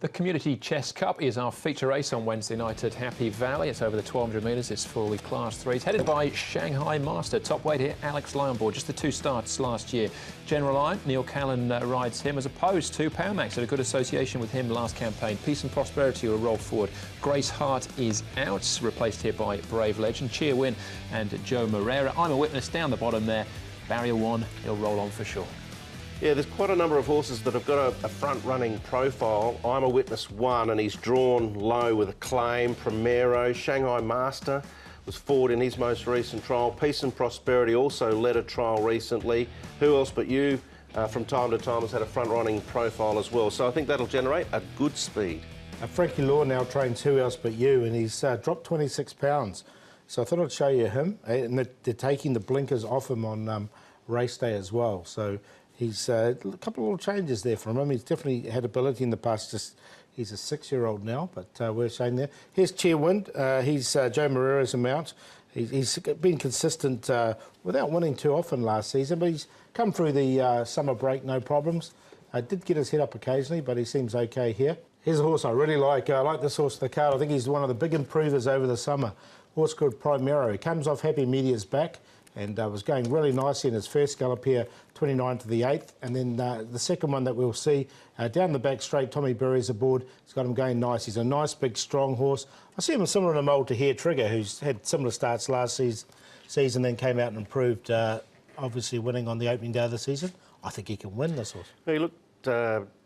The Community Chess Cup is our feature race on Wednesday night at Happy Valley. It's over the 1,200 metres. It's fully Class 3. It's headed by Shanghai Master. Top weight here, Alex Lyon board. Just the 2 starts last year. General Iron, Neil Callan rides him, as opposed to Powermax. Had a good association with him last campaign. Peace and Prosperity will roll forward. Grace Hart is out, replaced here by Brave Legend. Cheer Win and Joe Moreira. I'm a Witness down the bottom there. Barrier 1, he'll roll on for sure. Yeah, there's quite a number of horses that have got a front-running profile. I'm a Witness 1, and he's drawn low with Acclaim, Primero. Shanghai Master was forward in his most recent trial. Peace and Prosperity also led a trial recently. Who else but you, from time to time, has had a front-running profile as well. So I think that'll generate a good speed. Frankie Law now trains Who Else But You, and he's dropped 26 pounds. So I thought I'd show you him. And they're taking the blinkers off him on race day as well. So he's a couple of little changes there from him. He's definitely had ability in the past. He's a 6-year-old now, but we're saying there. Here's Cheer Wind. He's Joe Moreira's mount. He's been consistent without winning too often last season, but he's come through the summer break, no problems. Did get his head up occasionally, but he seems okay here. Here's a horse I really like. I like this horse to the card. I think he's one of the big improvers over the summer. Horse called Primero. He comes off Happy Media's back and was going really nicely in his first gallop here, 29 to the 8th. And then the second one that we'll see, down the back straight, Tommy Berry's aboard. He's got him going nice. He's a nice, big, strong horse. I see him similar to mould to Hair Trigger, who's had similar starts last season, then came out and improved, obviously winning on the opening day of the season. I think he can win this horse. He looked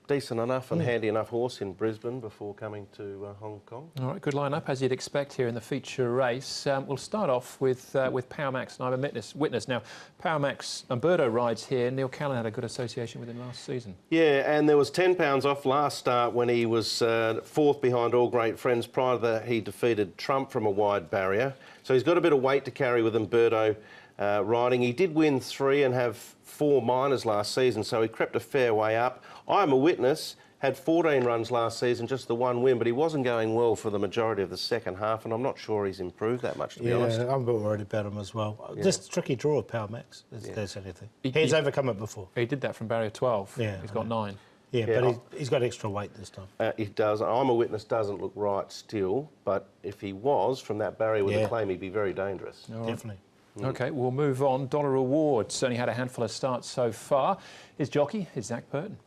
decent enough and handy enough horse in Brisbane before coming to Hong Kong. All right, good line-up, as you'd expect here in the feature race. We'll start off with Powermax, and I'm a witness. Now, Powermax, Umberto rides here. Neil Callan had a good association with him last season. Yeah, and there was 10 pounds off last start when he was 4th behind All Great Friends. Prior to that, he defeated Trump from a wide barrier. So he's got a bit of weight to carry with Umberto riding. He did win 3 and have 4 minors last season, so he crept a fair way up. I'm a Witness, had 14 runs last season, just the 1 win, but he wasn't going well for the majority of the second half, and I'm not sure he's improved that much, to be honest. Yeah, I'm a bit worried about him as well. Yeah. Just a tricky draw with Powermax, there's anything. He's overcome it before. He did that from barrier 12. Yeah, he's got 9. Yeah, but he's got extra weight this time. He does. I'm a Witness doesn't look right still, but if he was from that barrier with Acclaim, he'd be very dangerous. Right. Definitely. OK, we'll move on. Dollar Rewards only had a handful of starts so far. His jockey is Zach Burton.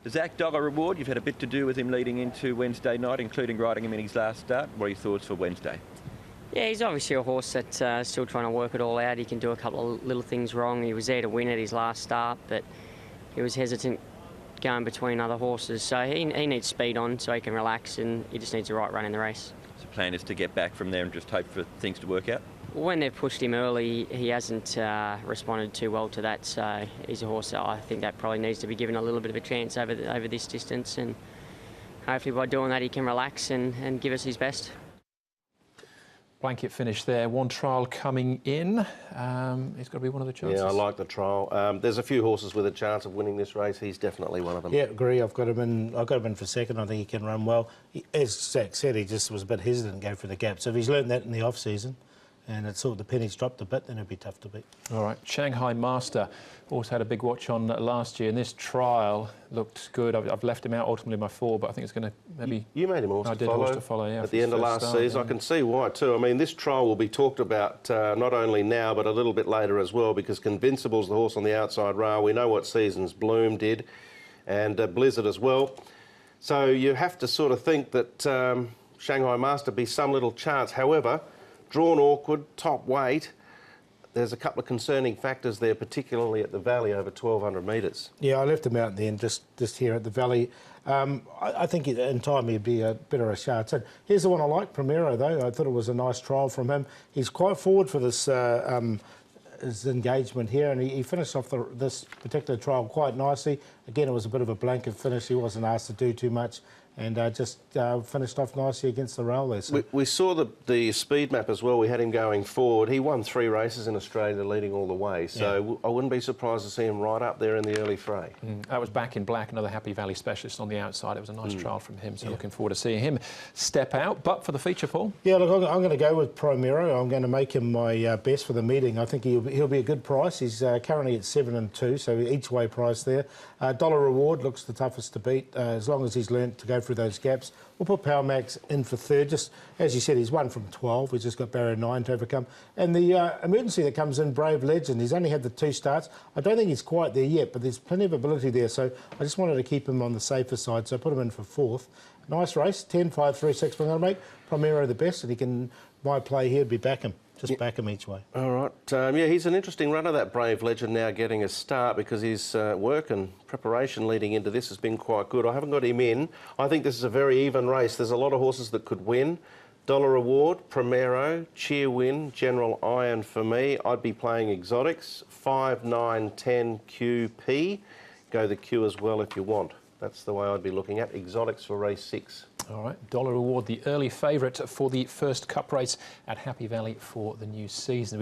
Zach, Dollar Reward, you've had a bit to do with him leading into Wednesday night, including riding him in his last start. What are your thoughts for Wednesday? Yeah, he's obviously a horse that's still trying to work it all out. He can do a couple of little things wrong. He was there to win at his last start, but he was hesitant going between other horses. So he needs speed on so he can relax, and he just needs the right run in the race. So the plan is to get back from there and just hope for things to work out? When they've pushed him early, he hasn't responded too well to that, so he's a horse that I think that probably needs to be given a little bit of a chance over this distance, and hopefully by doing that he can relax and give us his best. Blanket finish there. 1 trial coming in. He's got to be one of the chances. Yeah, I like the trial. There's a few horses with a chance of winning this race. He's definitely one of them. Yeah, agree. I've got him in for second. I think he can run well. As Zach said, he just was a bit hesitant going through the gap. So if he's learned that in the off-season, and it's sort of the pennies dropped a bit, then it'd be tough to beat. All right, Shanghai Master also had a big watch on last year, and this trial looked good. I've left him out ultimately my 4, but I think it's going to maybe... You made him horse to follow, yeah, at the end of last season. I can see why too. I mean, this trial will be talked about not only now, but a little bit later as well, because Convincible's the horse on the outside rail. We know what seasons Bloom did, and Blizzard as well. So you have to sort of think that Shanghai Master be some little chance. However, drawn awkward, top weight. There's a couple of concerning factors there, particularly at the Valley over 1,200 metres. Yeah, I left him out in the end, just here at the Valley. I think in time he'd be a bit of a chance. And here's the one I like, Primero, though. I thought it was a nice trial from him. He's quite forward for this his engagement here, and he finished off this particular trial quite nicely. Again, it was a bit of a blanket finish. He wasn't asked to do too much, and just finished off nicely against the rail there. So. We saw the speed map as well. We had him going forward. He won 3 races in Australia, leading all the way. So I wouldn't be surprised to see him right up there in the early fray. That was Back in Black, another Happy Valley specialist on the outside. It was a nice trial from him, so looking forward to seeing him step out. But for the feature, Paul? Yeah, look, I'm going to go with Primero. I'm going to make him my best for the meeting. I think he'll be a good price. He's currently at 7 and 2, so each way price there. Dollar Reward looks the toughest to beat, as long as he's learnt to go through those gaps. We'll put Power Max in for third. Just as you said, he's 1 from 12. He's just got barrier 9 to overcome. And the emergency that comes in, Brave Legend, he's only had the 2 starts. I don't think he's quite there yet, but there's plenty of ability there. So I just wanted to keep him on the safer side. So I put him in for 4th. Nice race, 10, 5, 3, 6. But I'm going to make Primero the best, and he can, my play here would be back him. Just back him each way. All right. Yeah, he's an interesting runner, that Brave Legend, now getting a start because his work and preparation leading into this has been quite good. I haven't got him in. I think this is a very even race. There's a lot of horses that could win. Dollar Reward, Primero, Cheer Win, General Iron for me. I'd be playing exotics, 5, 9, 10, Q, P. Go the Q as well if you want. That's the way I'd be looking at. Exotics for race 6. All right, Dollar Reward, the early favourite for the first Cup race at Happy Valley for the new season.